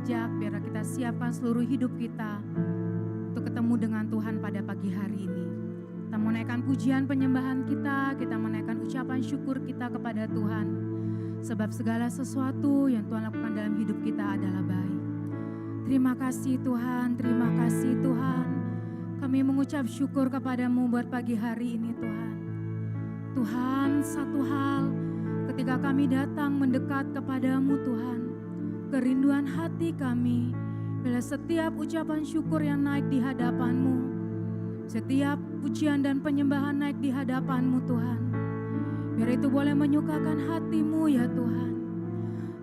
ajak, biar kita siapkan seluruh hidup kita untuk ketemu dengan Tuhan pada pagi hari ini. Kita menaikkan pujian penyembahan kita menaikkan ucapan syukur kita kepada Tuhan. Sebab segala sesuatu yang Tuhan lakukan dalam hidup kita adalah baik. Terima kasih Tuhan, terima kasih Tuhan. Kami mengucap syukur kepadamu buat pagi hari ini Tuhan. Tuhan, satu hal ketika kami datang mendekat kepadamu Tuhan, kerinduan hati kami bila setiap ucapan syukur yang naik di hadapanmu, setiap pujian dan penyembahan naik di hadapanmu Tuhan, biar itu boleh menyukakan hatimu ya Tuhan.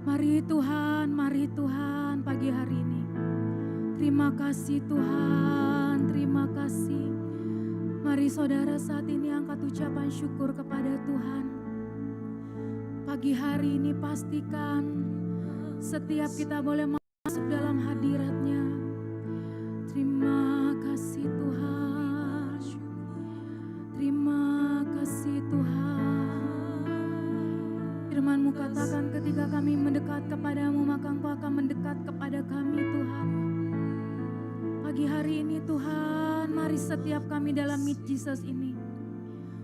Mari Tuhan pagi hari ini. Terima kasih Tuhan, terima kasih. Mari saudara saat ini angkat ucapan syukur kepada Tuhan. Pagi hari ini pastikan setiap kita boleh masuk dalam hadirat-Nya. Terima kasih Tuhan, terima kasih Tuhan. Firman-Mu katakan ketika kami mendekat kepadamu maka Engkau akan mendekat kepada kami Tuhan. Pagi hari ini Tuhan, mari setiap kami dalam Meet Jesus ini,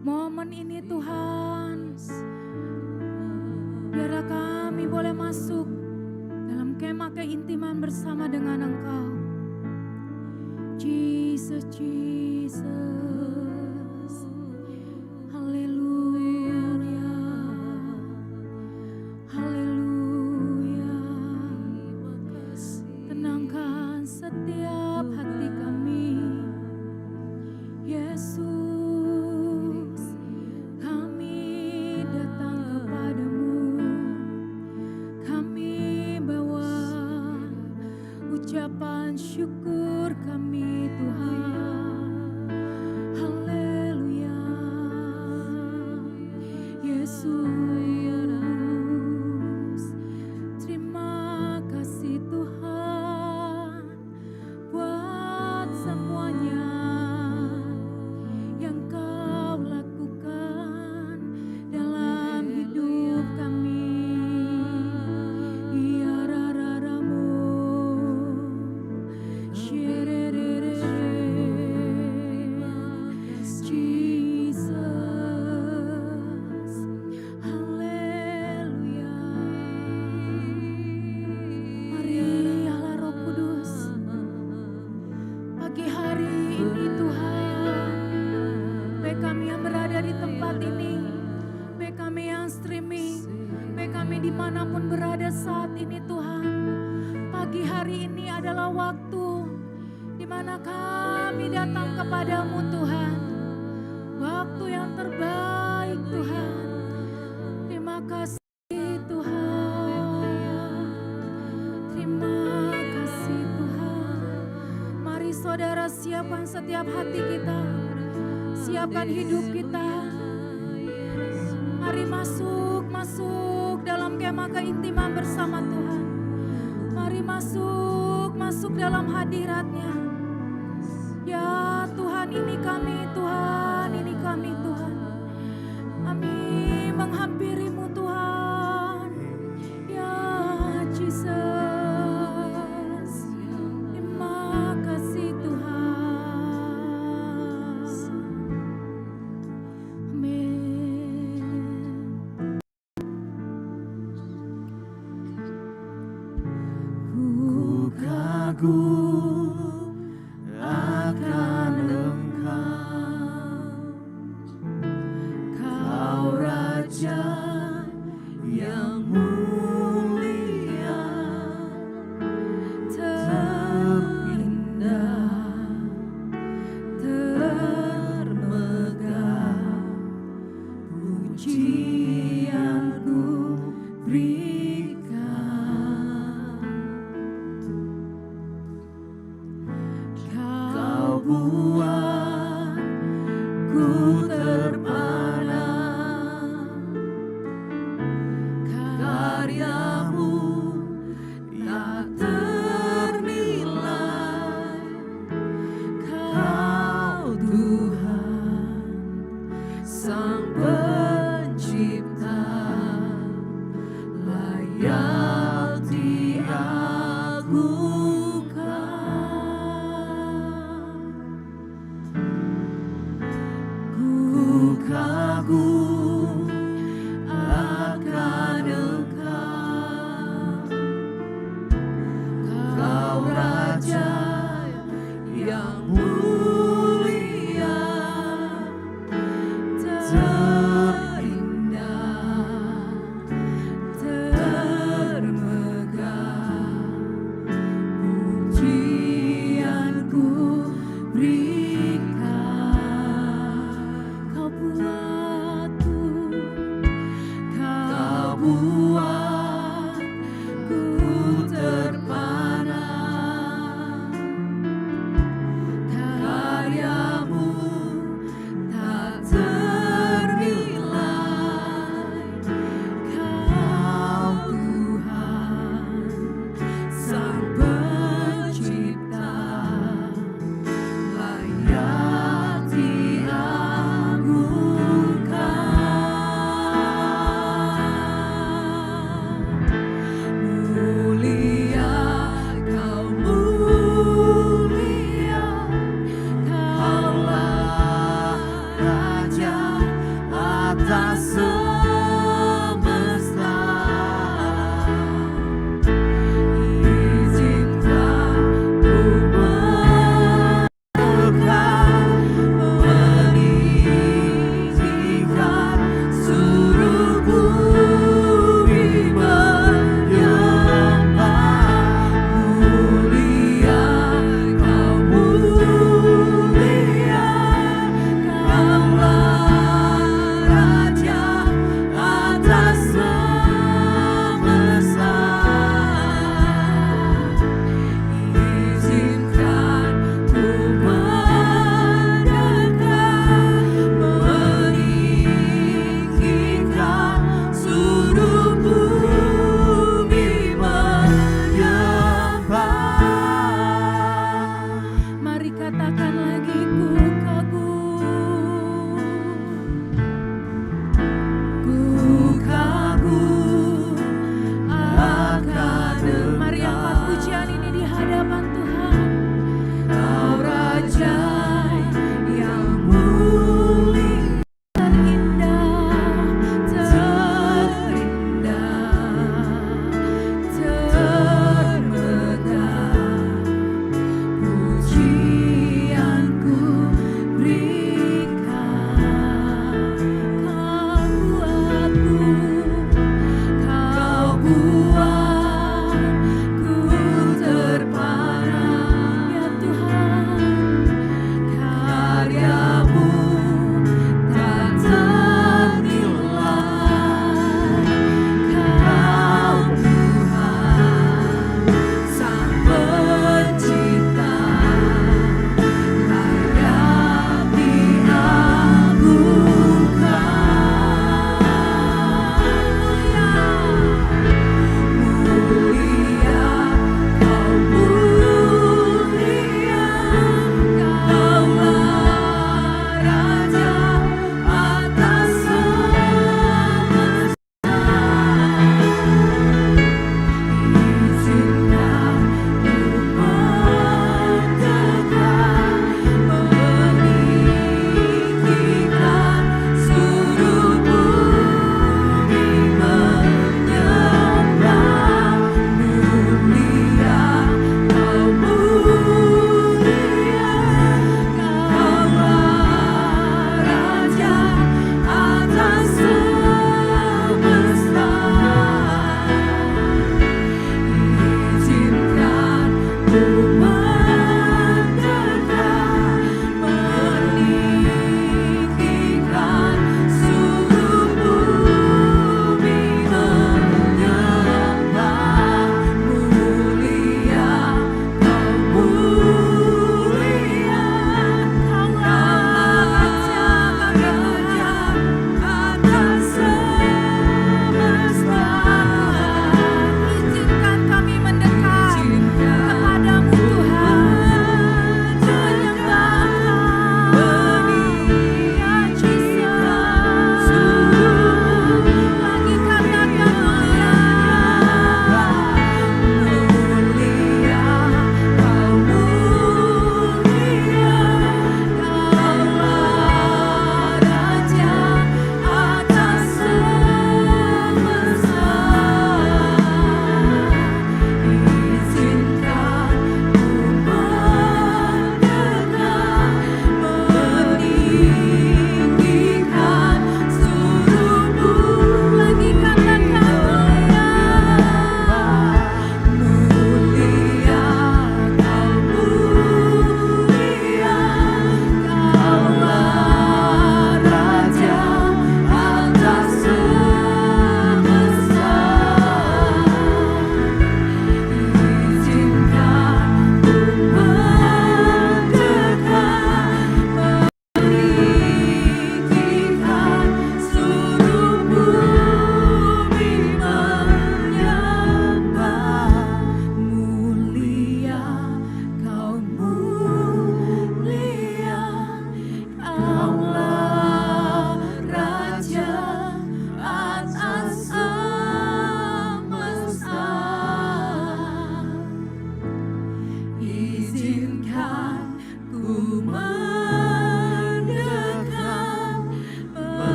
momen ini Tuhan, biarlah kami boleh masuk dalam kemah keintiman bersama dengan Engkau. Jesus, Jesus, haleluya, haleluya. Tenangkan setiap hati kami, Yesus, kami datang kepadamu, kami bawa ucapan syukur kami Tuhan, haleluya, Yesus, terima kasih Tuhan buat semuanya yang Kau lakukan dalam hidup kami. Ya rararamu, shererere, Jesus, haleluya. Mari Allah Roh Kudus, pagi hari ini Tuhan, baik kami yang berada di tempat ini, baik kami yang streaming, baik kami dimanapun berada saat ini Tuhan, pagi hari ini adalah waktu di mana kami datang kepadamu Tuhan, waktu yang terbaik Tuhan. Terima kasih Tuhan, terima kasih Tuhan. Mari saudara siapkan setiap hati kita, siapkan hidup kita. Mari masuk dalam kemah keintiman bersama Tuhan. Mari masuk dalam hadirat-Nya. Ya Tuhan, ini kami Tuhan, ini kami Tuhan. Kami menghampiri-Mu Tuhan. Ya Jesus, terima kasih Tuhan. Amin. Ku kagum akan Engkau, Kau Raja yang mulia, terindah, termegah, pujianku berikan.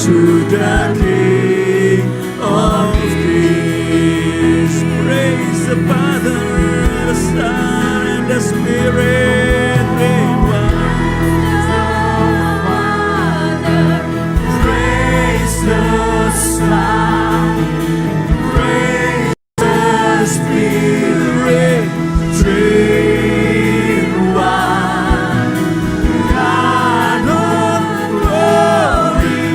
to the King of Kings. Praise the Father, the Son, and the Spirit. Praise the Son, praise the Spirit, three in one. God of glory,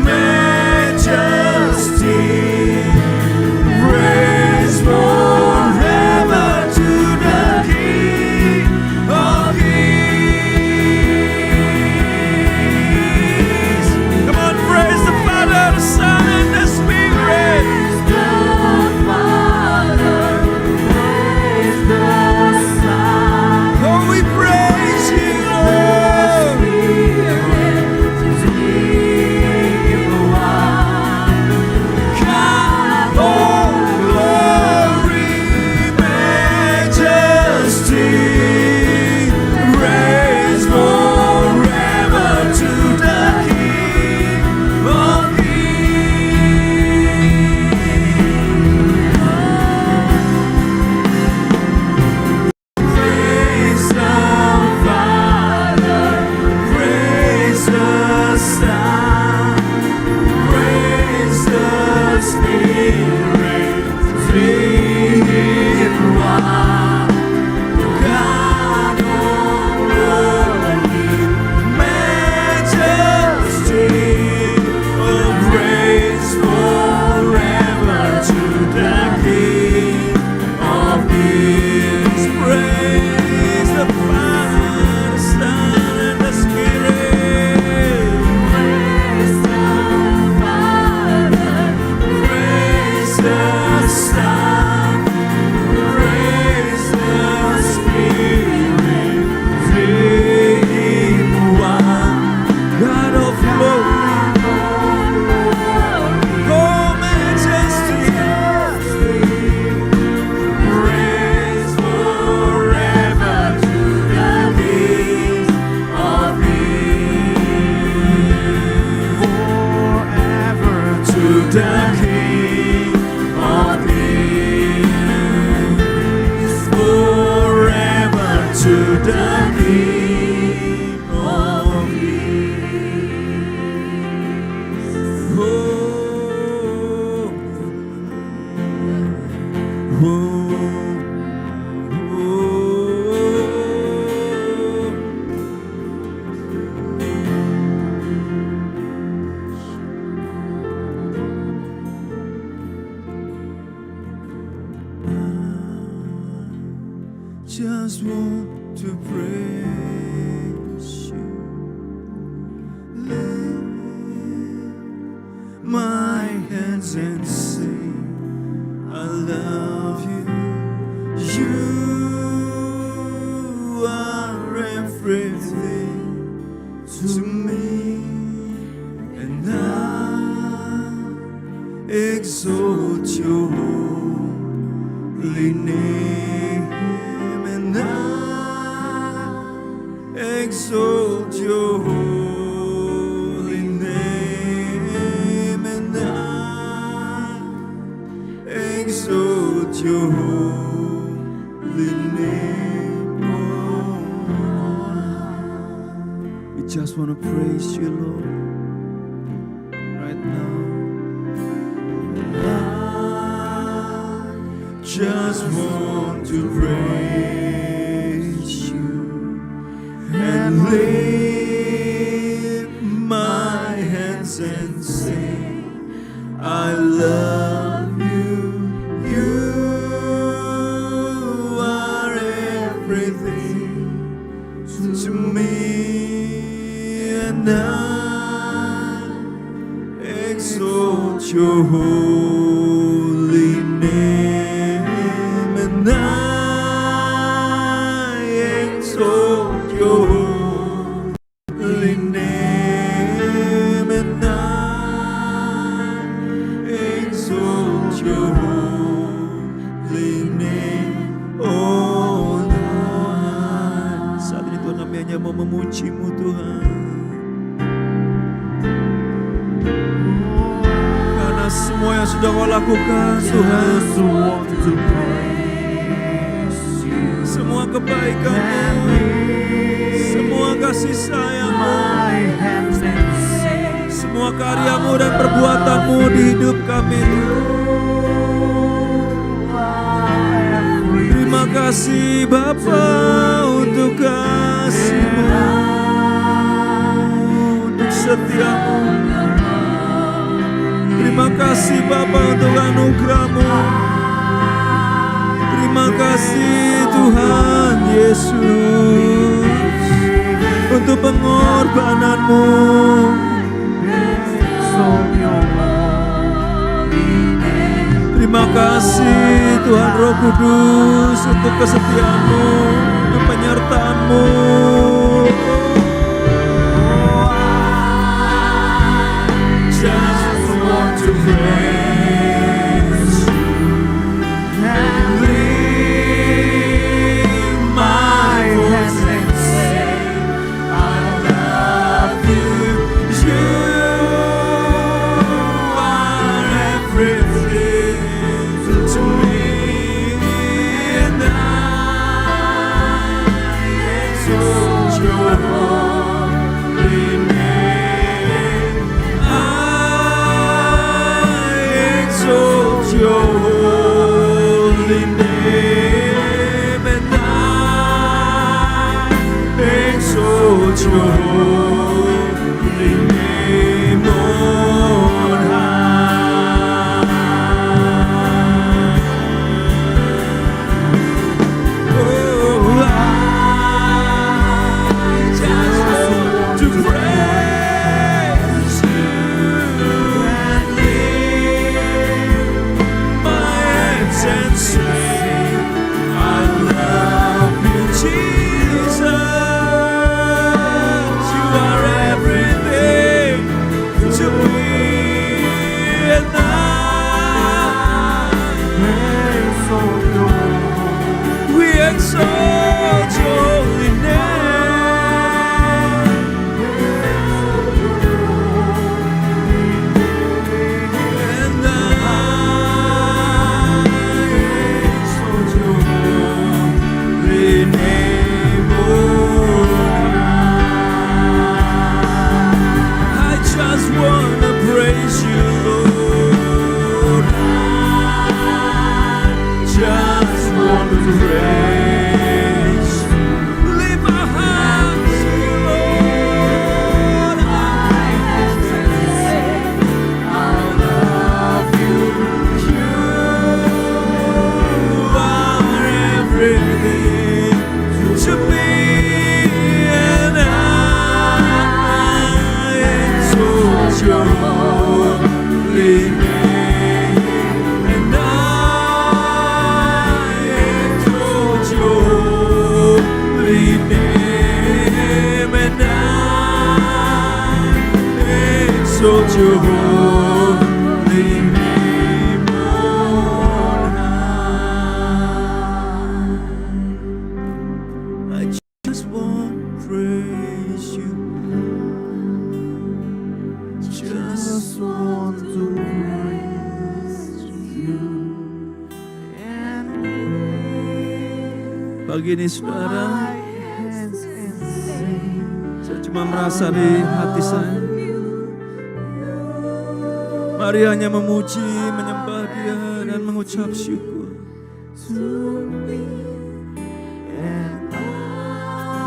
majesty, praise forever to the King of Kings. Come on, praise the Father, the Son, and the Spirit. Oh, we praise you, Lord. God of glory, majesty, praise forever to the King of Praise the Father, praise the Son, praise the Spirit, three in one. God of glory, majesty, oh, praise forever to the King of Kings. Praise the Father, the Son, and the Spirit. Praise the Father, praise the Son, praise the Spirit, three in one. God of glory, oh, majesty, praise forever to the King of Kings. Forever to the King of Kings. Forever to the King of Kings. Oh, oh, oh. Just want to praise you, lift my hands and sing, I love you. You are everything to me, and I exalt your holy name, and I exalt your holy name, and I exalt your holy name. Oh, we just want to praise you, Lord, right now. I just want to praise you and lift my hands and sing, I love you. You are everything to me, and I exalt your holy name, and I exalt your holy name, and I exalt your holy name. Oh Lord, saat ini Tuhan, kami hanya mau memuji-Mu Tuhan. semua yang sudah Kau lakukan, Tuhan. Semua kebaikan-Mu, semua kasih sayang-Mu, semua karya-Mu dan perbuatan-Mu di hidup kami. Terima kasih Bapa untuk kasih-Mu, untuk setia-Mu. Terima kasih Bapa untuk anugerah-Mu. Terima kasih Tuhan Yesus untuk pengorbanan-Mu. Terima kasih Tuhan Roh Kudus untuk kesetiaan-Mu, untuk penyertaan-Mu. Just want to praise you and lift my voice and say I love you. You are everything to me, and I exalt your holy name. I exalt your holy name, and I exalt your holy name on high. Oh, I just want to praise you and lift my hands and say I love you, Jesus. You are everything to me, and we exalt your holy name, and I exalt your holy name, oh I just wanna praise you, Lord. I just want to praise you. Lift my hands to you, Lord. I love you. You are everything to me, and I exalt your holy name, and I exalt your holy name, and I exalt your holy name on high. I just want to praise you. Just want to praise you. Pagi ini saudara, saya cuma merasa di hati saya, mari hanya memuji, menyembah Dia dan mengucap syukur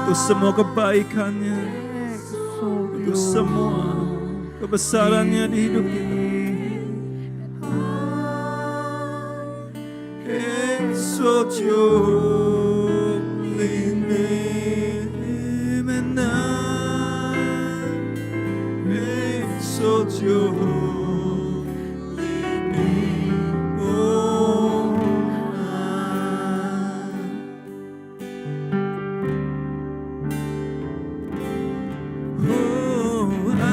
untuk semua kebaikannya, untuk semua kebesarannya di hidup kita. Exalt your holy name, and I exalt your holy name, oh I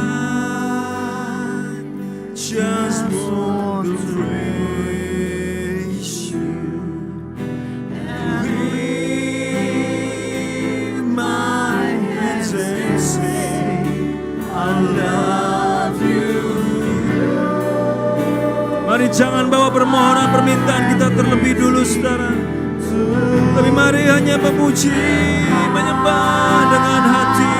just want to praise you and lift my hands and say I love you. Mari jangan bawa permohonan permintaan kita terlebih dulu saudara, tapi mari hanya memuji, menyembah dengan hati.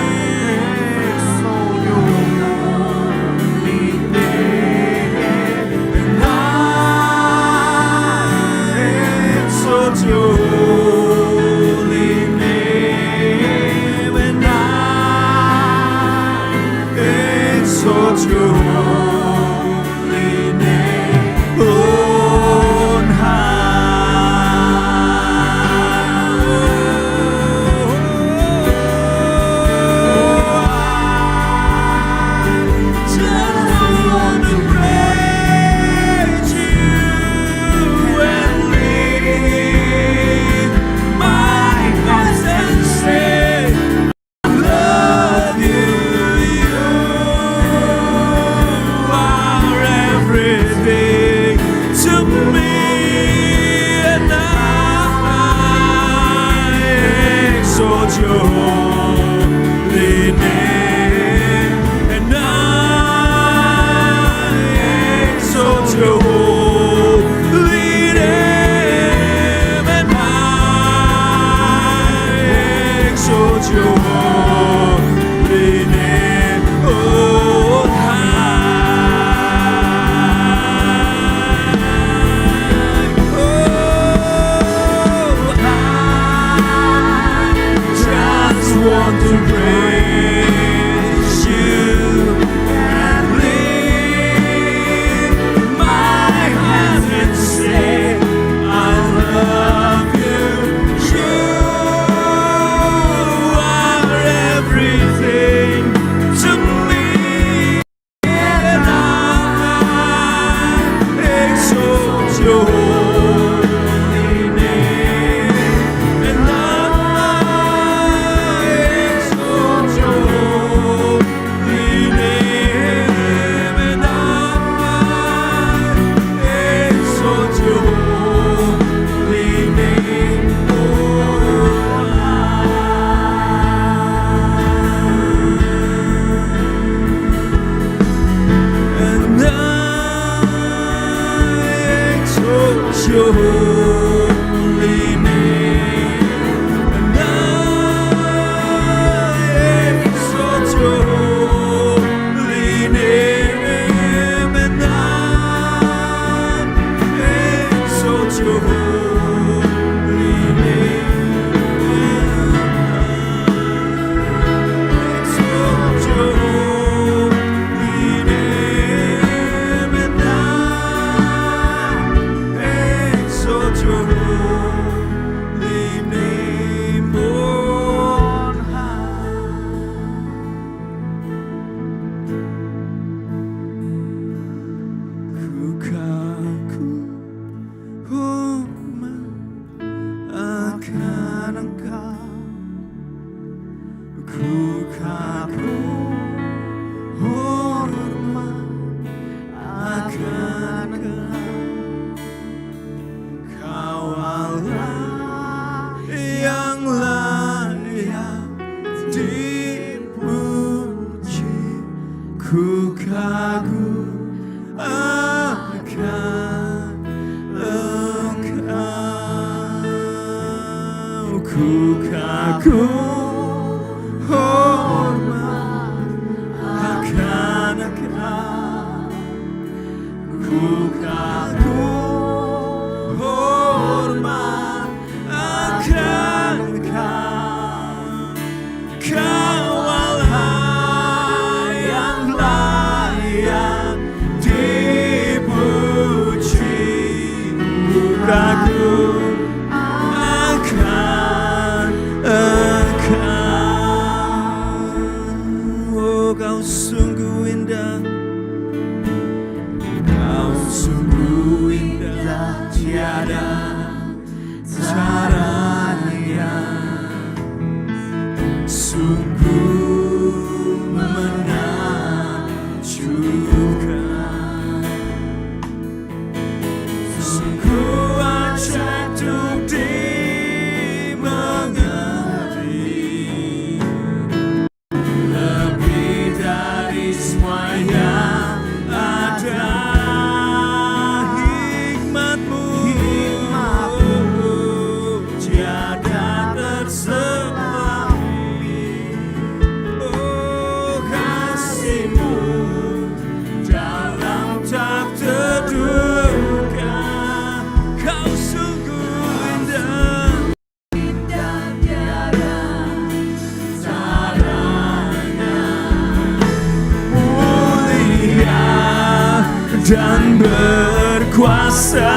dan berkuasa.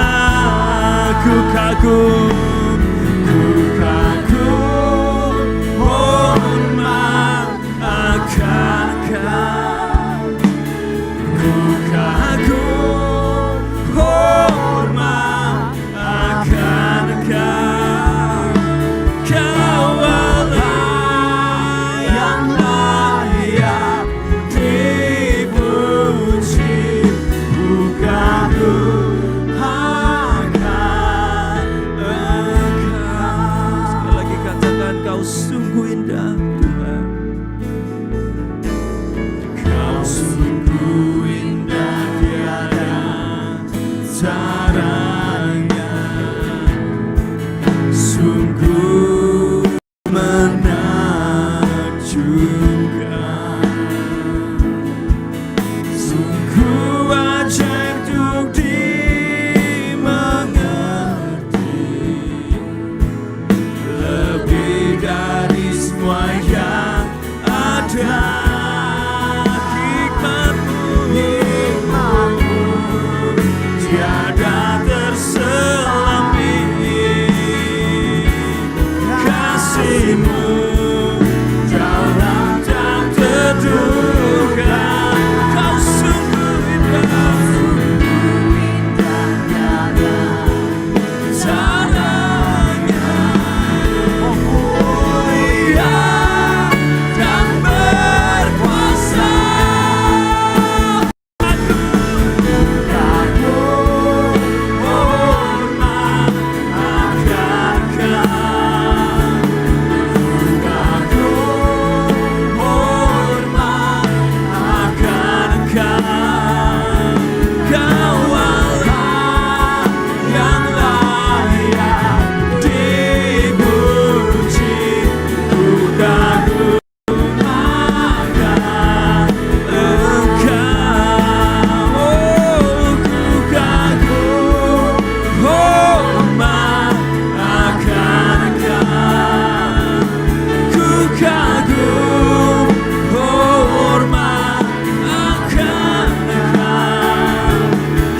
Ku kagum, hormat akan Kau. Ku kagum, hormat akan Kau. Kau Allah yang layak dipuji. Ku kagum akan Engkau. Sekali lagi katakan, Kau sungguh indah Tuhan. Kau sungguh indah, tiada caranya. Sungguh menakjubkan, sungguh ajaib untuk dimengerti, lebih dari semua yang ada. Hikmat-Mu tiada terselami, kasih-Mu dalam tak terduga. Kau sungguh indah, tiada caranya. Oh, mulia dan berkuasa. Aku kagum, hormat akan Kau. Kagum, hormat akan Kau. Kau Allah yang layak dipuji. Ku kagum akan Engkau. Oh, ku kagum, hormat akan Engkau. Ku kagum, hormat akan Engkau.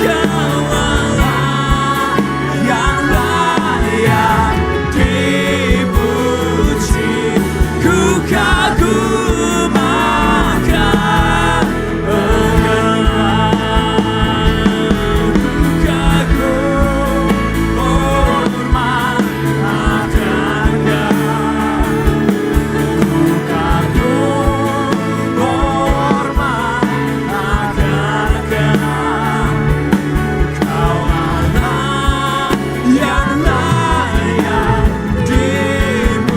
Kau Allah yang layak dipuji. Ku kagum akan Engkau. Ku kagum, hormat akan Engkau. Ku kagum, hormat akan Engkau. Kau Allah yang layak dipuji.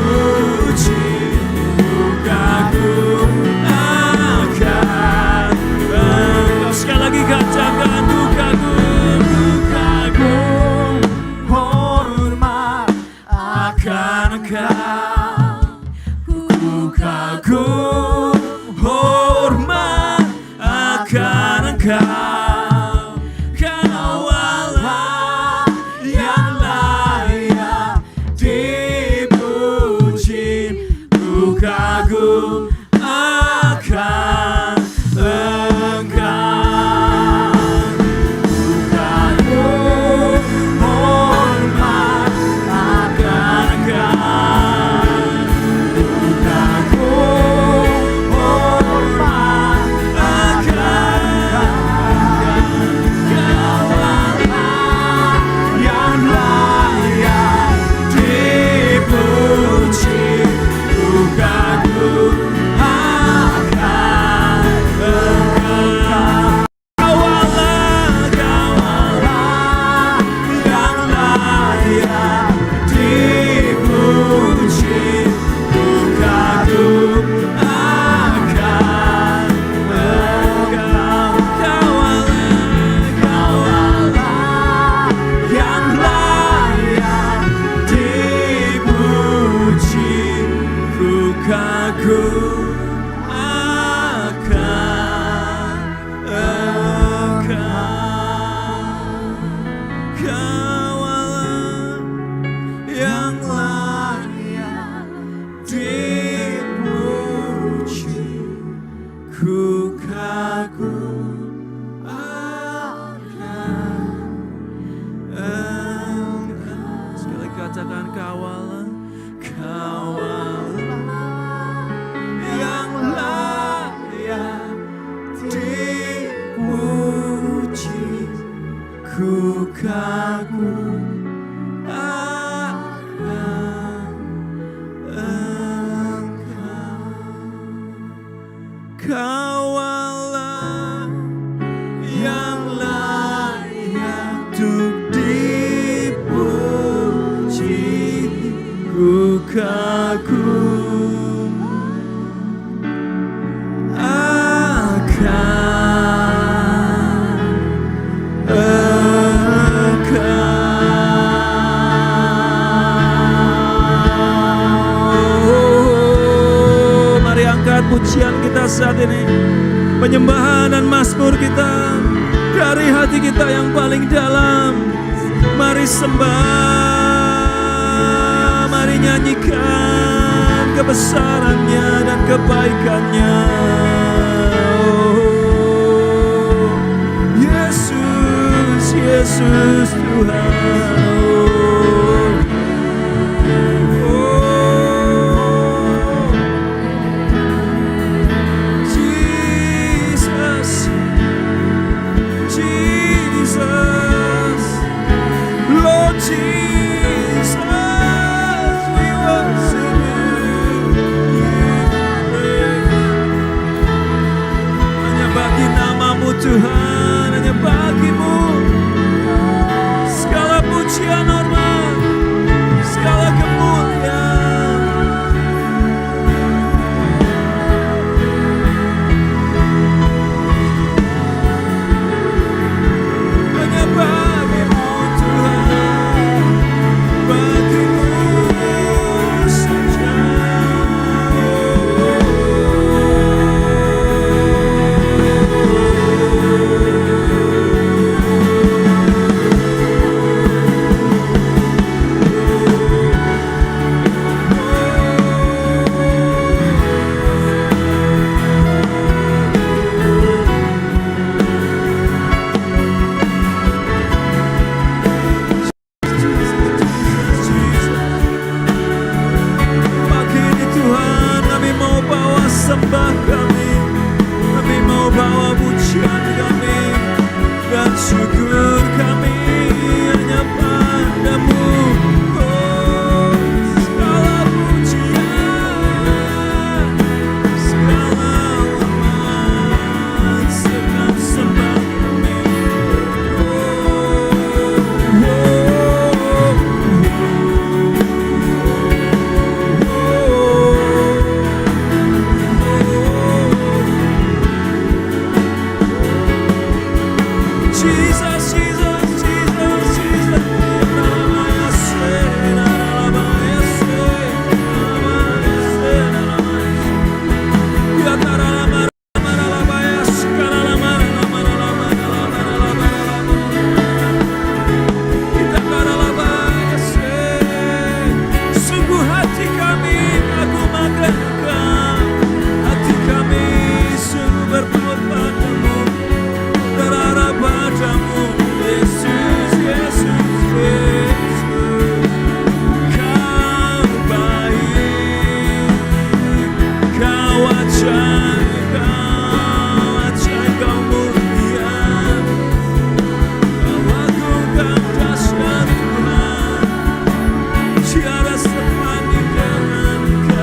Ku kagum akan Engkau. Sekali lagi katakan, ku kagum, hormat akan Engkau. Ku kagum, hormat akan Engkau. Kau Allah yang layak dipuji. Ku kagum akan Engkau. Ku kagum, hormat akan Engkau. Ku kagum, hormat akan Engkau. Kau Allah yang layak dipuji. Ku kagum akan Engkau. Kau Allah yang layak dipuji. Ku kagum akan Engkau. Kau Allah yang layak dipuji. Ku kagum akan Engkau. Kau Allah yang layak dipuji. Ku kagum akan Kau Allah yang layak untuk dipuji, ku kagum Mari angkat pujian kita saat ini, penyembahan dan mazmur kita dari hati kita yang paling dalam. Mari sembah, mari nyanyikan kebesarannya dan kebaikannya. Oh, Yesus, Yesus Tuhan. Tuhan, hanya bagimu segala pujian, hormat, segala kemuliaan. Hanya bagimu Tuhan, bagimu saja. Sembah kami, kami mau bawa pujian kami dan syukur kami hanya padamu. Oh, segala pujian, segala hormat, segala sembah kami. Jesus, Jesus, Jesus, Jesus. Sungguh hati kami mengagungkan Engkau, hati kami sungguh berpaut padamu, berharap padamu, Yesus, Yesus, Yesus. Kau baik, kau ajaib, kau mulia, kau agung, kau dahsyat Tuhan, tiada sebanding dengan Engkau.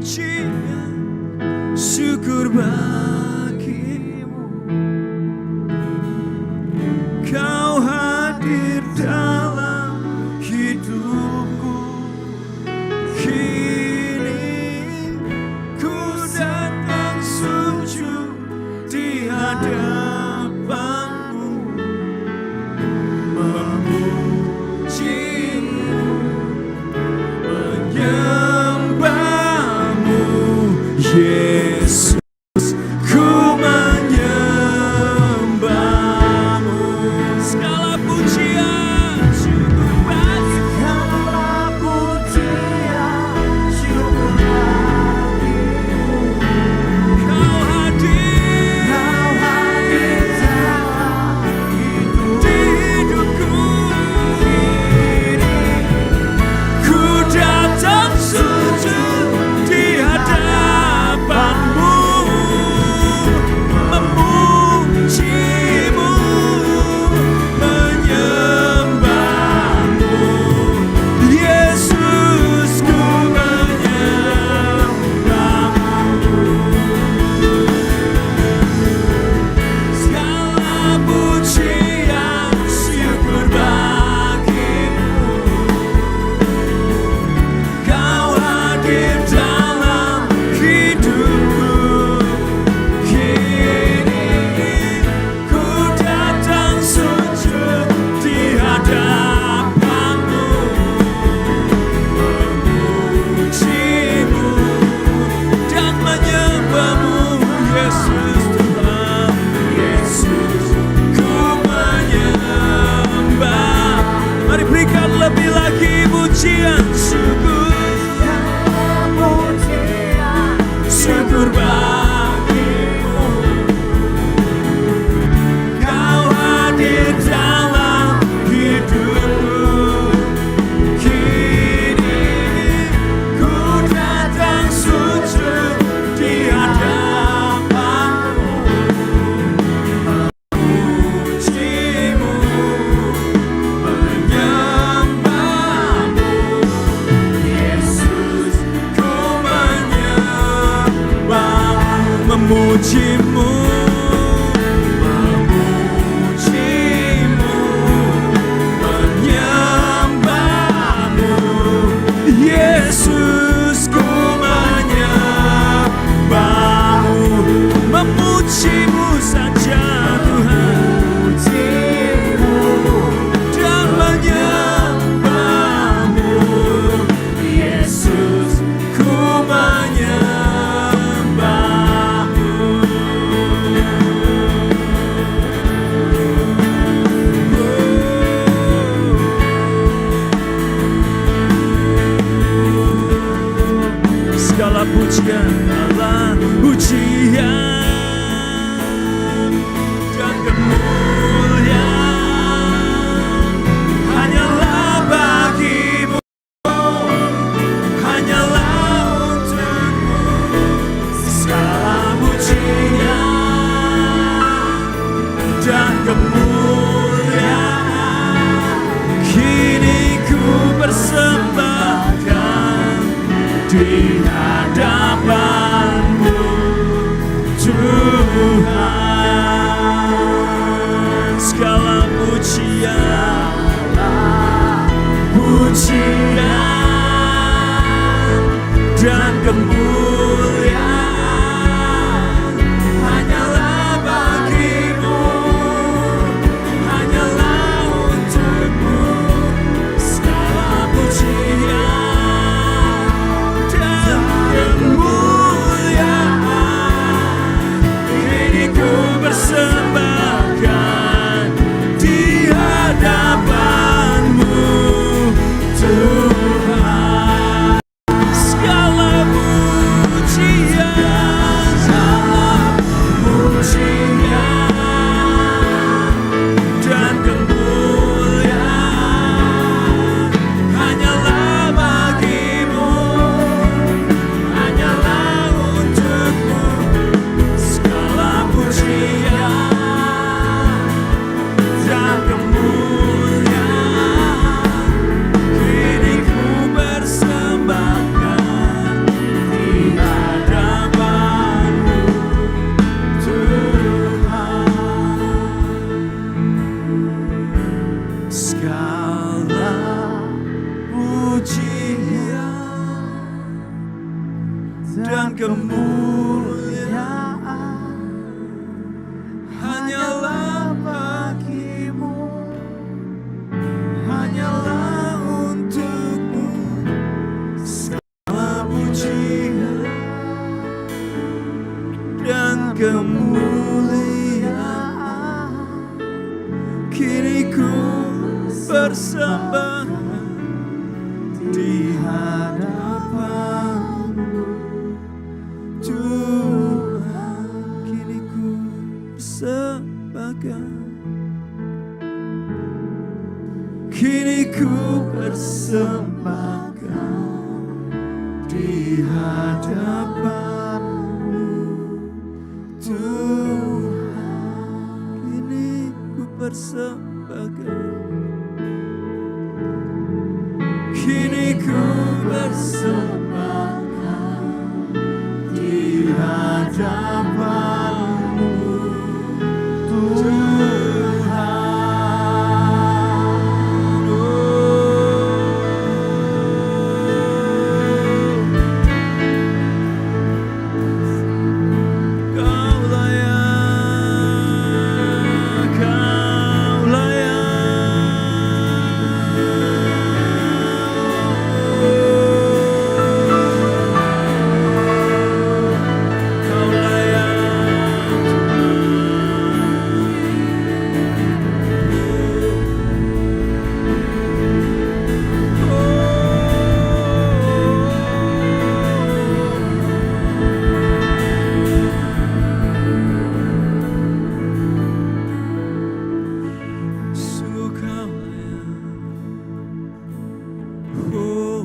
pujian, syukur bagimu. Kau hadir dalam hidupku. Kini ku datang sujud di hadapanmu, memujimu, menyembahmu, Yesus. Ku menyembahmu. Segala pujian, syukur bagi. Segala pujian, syukur bagimu. Kau hadir dalam hidup. di hidupku. Ku datang sujud di hadapanmu, memujimu, menyembahmu, Yesus. Ku menyembahmu. Segala pujian, syukur bagimu. Kau hadir dalam hidupku. Kini ku datang sujud di hadapanmu, memujimu dan menyembahmu, Yesus Tuhan. Yesus, ku menyembah. Mari berikan lebih lagi pujian, syukur, Pujian, syukur bagimu. Kau hadir dalam hidupku. Kini ku datang sujud di hadapanmu, memujimu, menyembahmu, Yesus. Ku menyembahmu, memujimu, memujimu, menyembahmu, Yesus. Ku menyembahmu, memujimu saja Tuhan, dan menyembahmu, Yesus. Ku menyembahmu. Segala pujian, segala pujian dan kemuliaan hanyalah bagimu, hanyalah untukmu. Segala pujian dan kemuliaan kini ku persembahkan di hadapanmu, Tuhan. dan kemuliaan hanyalah bagimu, hanyalah untukmu segala pujian dan kemuliaan. Kini ku persembahkan di hadapan-Mu, Tuhan. Kini ku persembahkan, kini ku persembahkan di hadapan-Mu, Tuhan. Kini ku persembahkan, kini ku persembahkan di hadapan-Mu, Tuhan. Kau layak, Kau sungguh Kau layak. Oh,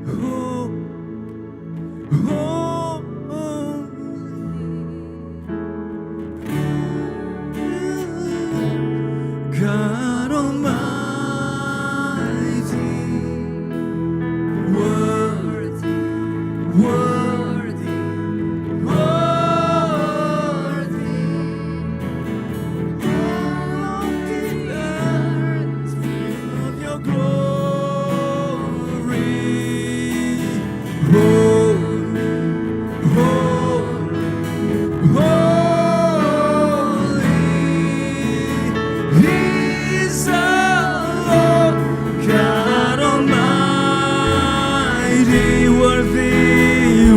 oh, oh, oh. God Almighty, worthy, worthy, worthy. All of the earth of Your glory. Holy, holy, holy is the Lord God Almighty, worthy,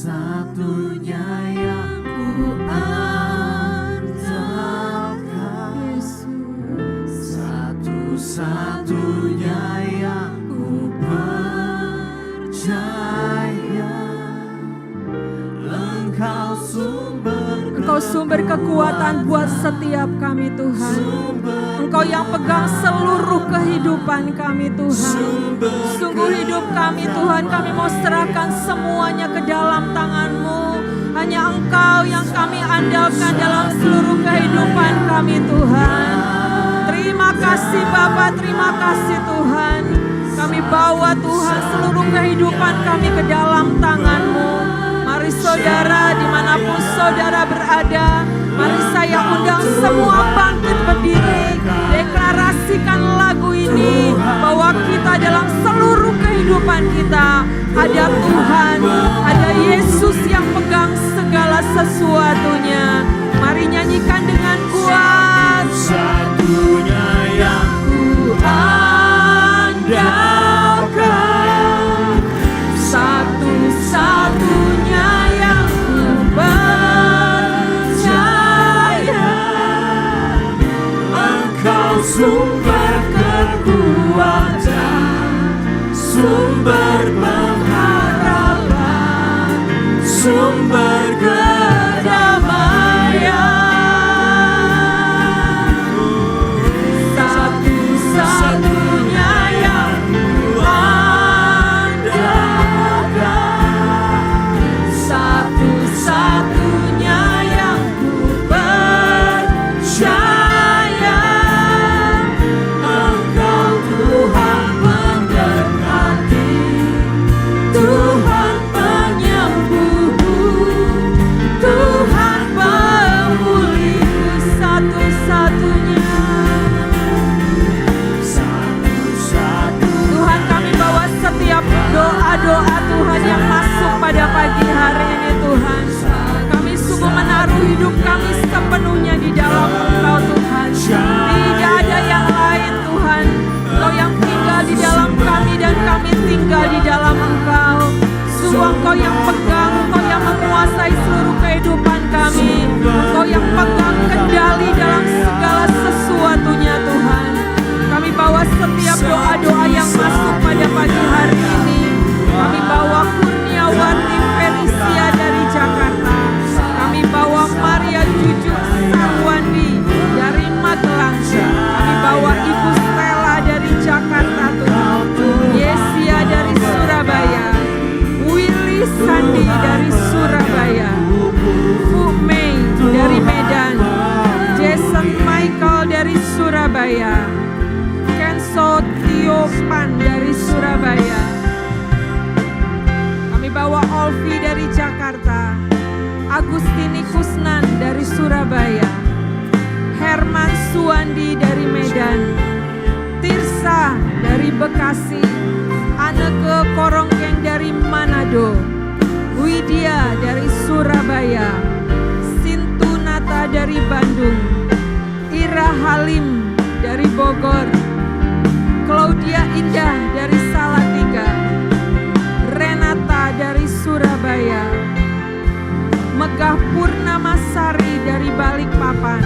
satu-satunya yang ku andalkan, Yesus. satu-satunya yang ku percaya. Engkau sumber kekuatan buat setiap kami Tuhan. Engkau yang pegang seluruh kehidupan kami Tuhan. Sungguh hidup kami Tuhan, kami mau serahkan semuanya ke dalam tangan-Mu. Hanya Engkau yang kami andalkan dalam seluruh kehidupan kami Tuhan. Terima kasih Bapa, terima kasih Tuhan. Kami bawa Tuhan seluruh kehidupan kami ke dalam tangan-Mu. Mari saudara, dimanapun saudara berada, mari saya undang semua bangkit berdiri. Deklarasikan lagu ini bahwa kita dalam seluruh kehidupan kita ada Tuhan, ada Yesus yang pegang segala sesuatunya. Mari nyanyikan dengan kuat. Satunya yang ku andalkan, Satu-satunya yang ku percaya. Engkau sumber kekuatan, sumber pengharapan, sumber kedamaian. Satu-satunya yang ku andalkan, satu-satunya yang ku percaya. Engkau Tuhan mendekati, Tuhan penyembuhku, Tuhan pemulihku. Satu-satunya Tuhan, kami bawa setiap doa-doa Tuhan yang masuk pada pagi hari ini Tuhan. Kami sungguh menaruh hidup kami sepenuhnya di dalam Engkau Tuhan. Tidak ada yang lain Tuhan. Engkau yang tinggal di dalam kami dan kami tinggal di dalam Engkau. Sungguh Engkau yang pegang, Engkau yang menguasai seluruh kehidupan kami. Engkau yang pegang kendali dalam segala sesuatunya Tuhan. Kami bawa setiap doa-doa yang masuk pada pagi hari ini. Kami bawa Kurniawati Felicia dari Jakarta. Kami bawa Maria Juju Sarwandi dari Magelang. Kami bawa Ibu Stella dari Jakarta Tuhan. Yesia dari Surabaya. Willy Sandi dari Surabaya. Bu Mei dari Medan. Jason Michael dari Surabaya. Kenso Tiopan dari Surabaya. Kami bawa Olvi dari Jakarta. Agustini Kusnan dari Surabaya. Herman Suwandi dari Medan. Tirsa dari Bekasi. Anneke Korongkeng dari Manado. Widya dari Surabaya. Sintunata dari Bandung. Ira Halim dari Bogor. Claudia Indah dari Salatiga. Renata dari Surabaya. Megah Purnamasari dari Balikpapan.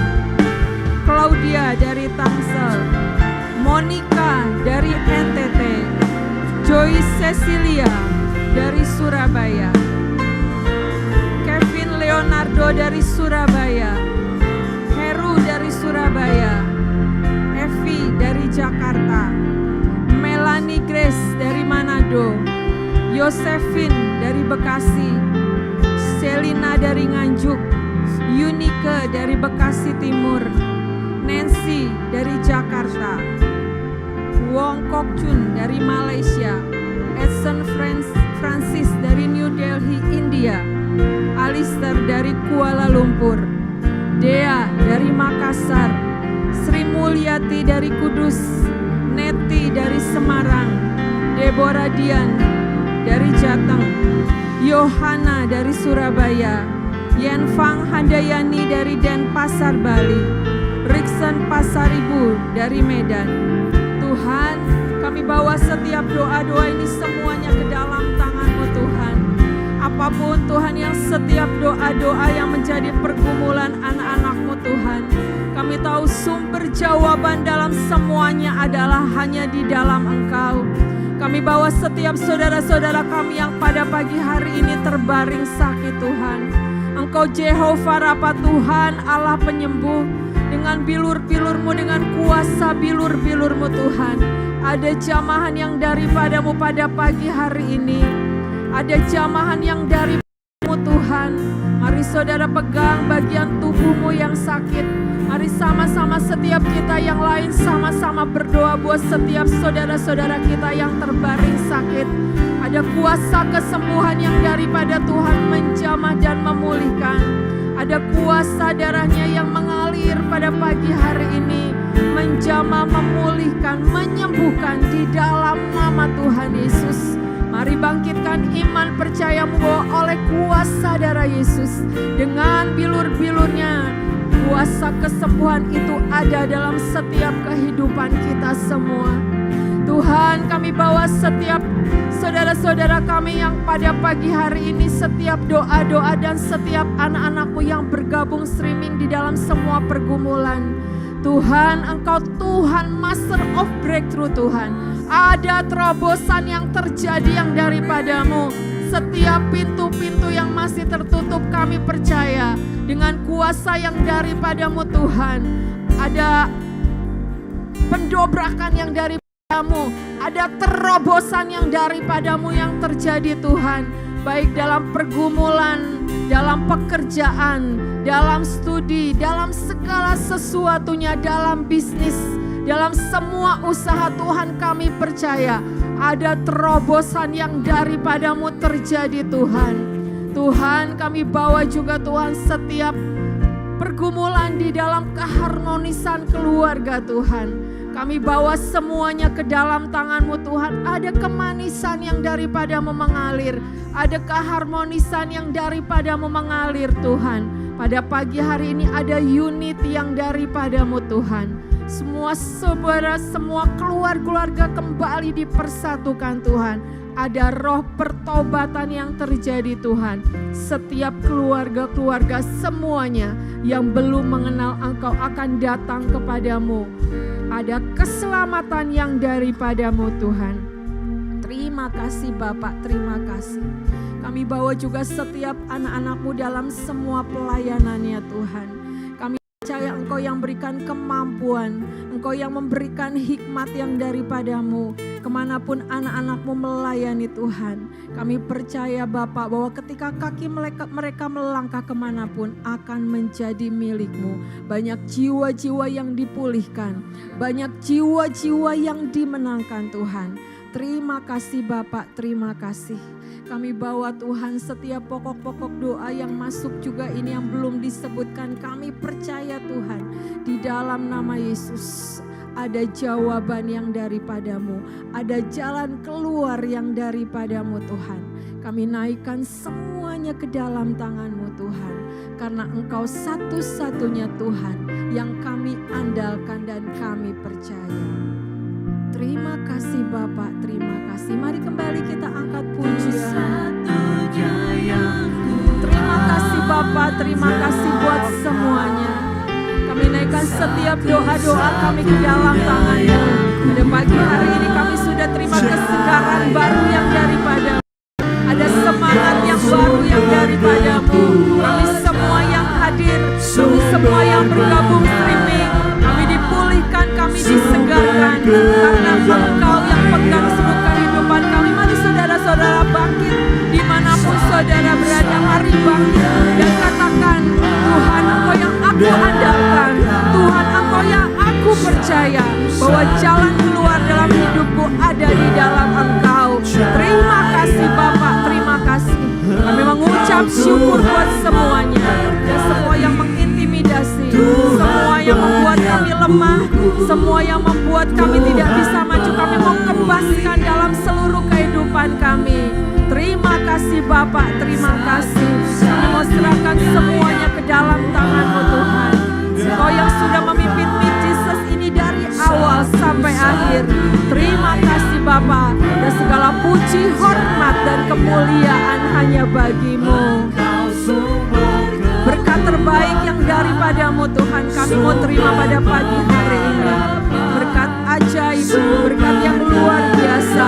Claudia dari Tangsel. Monica dari NTT. Joy Cecilia dari Surabaya. Kevin Leonardo dari Surabaya. Heru dari Surabaya. Evi dari Jakarta. Melanie Grace dari Manado. Yosefin dari Bekasi. Selina dari Nganjuk. Yunike dari Bekasi Timur. Nancy dari Jakarta. Wong Kok Chun dari Malaysia. Edson Francis dari New Delhi, India. Alistair dari Kuala Lumpur. Dea dari Makassar. Sri Mulyati dari Kudus. Neti dari Semarang. Deborah Dian dari Jateng. Yohana dari Surabaya. Yenfang Handayani dari Denpasar, Bali. Riksen Pasaribu dari Medan. Tuhan, kami bawa setiap doa-doa ini semuanya ke dalam tangan-Mu Tuhan. Apapun Tuhan setiap doa-doa yang menjadi pergumulan anak-anak-Mu Tuhan. Kami tahu sumber jawaban dalam semuanya adalah hanya di dalam Engkau. Kami bawa setiap saudara-saudara kami yang pada pagi hari ini terbaring sakit Tuhan. Engkau Jehovah Rafa Tuhan, Allah penyembuh. Dengan bilur-bilur-Mu, dengan kuasa bilur-bilur-Mu Tuhan. Ada jamahan yang daripadamu pada pagi hari ini. Ada jamahan yang dari-Mu Tuhan. Mari saudara pegang bagian tubuhmu yang sakit. Mari sama-sama setiap kita yang lain sama-sama berdoa buat setiap saudara-saudara kita yang terbaring sakit. Ada kuasa kesembuhan yang daripada Tuhan menjamah dan memulihkan. Ada kuasa darahnya yang mengalir pada pagi hari ini. Menjamah, memulihkan, menyembuhkan di dalam nama Tuhan Yesus. Mari bangkitkan iman percayamu bahwa oleh kuasa darah Yesus. Dengan bilur-bilurnya kuasa kesembuhan itu ada dalam setiap kehidupan kita semua. Tuhan, kami bawa setiap saudara-saudara kami yang pada pagi hari ini, setiap doa-doa dan setiap anak-anak-Mu yang bergabung streaming di dalam semua pergumulan. Tuhan, Engkau Tuhan Master of Breakthrough Tuhan. Ada terobosan yang terjadi yang daripada-Mu. Setiap pintu-pintu yang masih tertutup kami percaya dengan kuasa yang daripada-Mu Tuhan. Ada pendobrakan yang daripada-Mu, ada terobosan yang daripada-Mu yang terjadi Tuhan. Baik dalam pergumulan, dalam pekerjaan, dalam studi, dalam segala sesuatunya, dalam bisnis, dalam semua usaha Tuhan kami percaya. Ada terobosan yang daripada-Mu terjadi Tuhan. Tuhan, kami bawa juga Tuhan setiap pergumulan di dalam keharmonisan keluarga Tuhan. Kami bawa semuanya ke dalam tangan-Mu Tuhan. Ada kemanisan yang daripada-Mu mengalir. Ada keharmonisan yang daripada-Mu mengalir Tuhan. Pada pagi hari ini ada unity yang daripada-Mu Tuhan. Semua saudara, semua keluarga kembali dipersatukan Tuhan. Ada roh pertobatan yang terjadi Tuhan. Setiap keluarga-keluarga semuanya yang belum mengenal Engkau akan datang kepadamu. Ada keselamatan yang daripada-Mu Tuhan. Terima kasih Bapak, terima kasih. Kami bawa juga setiap anak-anak-Mu dalam semua pelayanannya Tuhan. Kami percaya Engkau yang berikan kemampuan, Engkau yang memberikan hikmat yang daripada-Mu. Kemanapun anak-anak-Mu melayani Tuhan, kami percaya Bapak bahwa ketika kaki mereka melangkah kemanapun akan menjadi milik-Mu. Banyak jiwa-jiwa yang dipulihkan, banyak jiwa-jiwa yang dimenangkan Tuhan. Terima kasih Bapak, terima kasih. Kami bawa Tuhan setiap pokok-pokok doa yang masuk juga ini yang belum disebutkan. Kami percaya Tuhan di dalam nama Yesus ada jawaban yang daripada-Mu. Ada jalan keluar yang daripada-Mu Tuhan. Kami naikkan semuanya ke dalam tangan-Mu Tuhan. Karena Engkau satu-satunya Tuhan yang kami andalkan dan kami percaya. Terima kasih Bapak, terima kasih. Mari kembali kita angkat pujian. Terima kasih Bapak, terima kasih buat semuanya. Kami naikkan setiap doa-doa kami ke dalam tangan-Mu. Pada pagi hari ini kami sudah terima kesegaran baru yang daripada-Mu. Ada semangat yang baru yang daripada-Mu. Kami semua yang hadir, kami semua yang bergabung streaming, kami dipulihkan, kami disegarkan. Karena Engkau yang pegang seluruh kehidupan kami. Mari saudara-saudara bangkit dimanapun saudara berada. Mari bangkit dan katakan, Tuhan Engkau yang aku andalkan, Tuhan Engkau yang aku percaya bahwa jalan keluar dalam hidupku ada di dalam Engkau. Terima kasih Bapak, terima kasih. Kami mengucap syukur buat semuanya. Dan semua yang mengintimidasi, semua yang membuat kami lemah, semua yang membuat kami tidak bisa maju, kami mau kembaskan dalam seluruh kehidupan kami. Terima kasih Bapak, terima kasih. Kami mau serahkan semuanya ke dalam tangan-Mu Tuhan. Engkau yang sudah memimpin Jesus ini dari awal sampai akhir. Terima kasih Bapak. Dan segala puji, hormat dan kemuliaan hanya bagi-Mu. Berkat terbaik yang daripadamu Tuhan, kami mau terima pada pagi hari ini. Berkat ajaib, berkat yang luar biasa,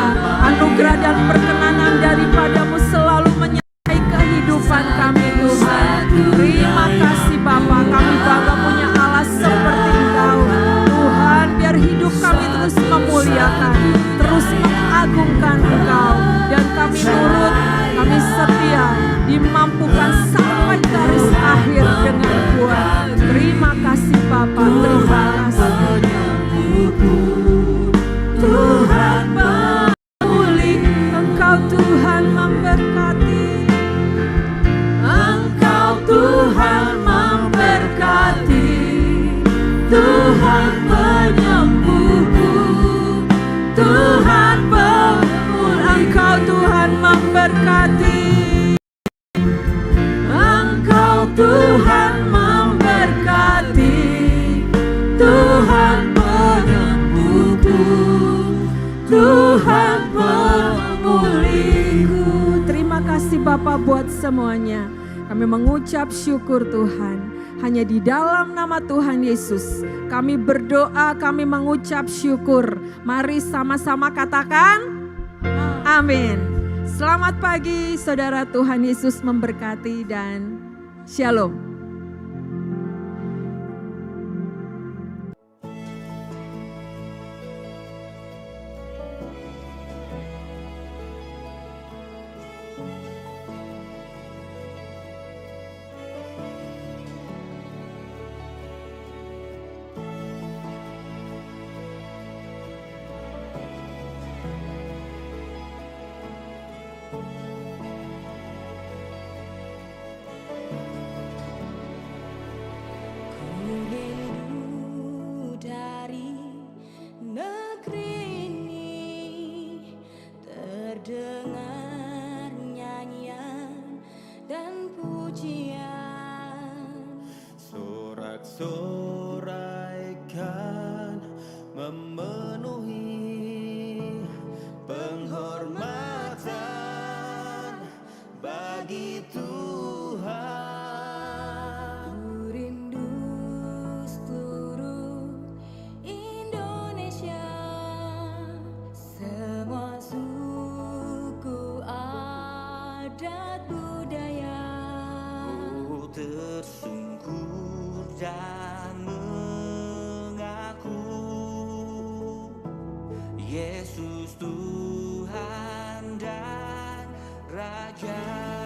anugerah dan perkenanan daripadamu selalu menyertai kehidupan kami Tuhan. Terima kasih Bapa, kami bangga punya Allah seperti Engkau. Tuhan, biar hidup kami terus memuliakan, terus mengagungkan Engkau. Dan kami nurut, kami setia, dimampukan sampai garis akhir dengan kuat. Terima kasih Bapa, terima kasih. Tuhan memulih, Engkau Tuhan memberkati. Engkau Tuhan memberkati, Tuhan penyembuhku, Tuhan pemul, Engkau Tuhan memberkati. Engkau Tuhan memberkati, Tuhan penyembuhku, Tuhan pemulihku. Terima kasih Bapak buat semuanya. Kami mengucap syukur Tuhan. Hanya di dalam nama Tuhan Yesus kami berdoa, kami mengucap syukur. Mari sama-sama katakan amin. Selamat pagi saudara, Tuhan Yesus memberkati dan shalom. Dengar nyanyian dan pujian, sorak-sorai kan memenuhi penghormatan bagi Tuhan. Ku rindu seluruh Indonesia, semua suku adat budaya, ku tersungkur dan mengaku Yesus Tuhan dan Raja.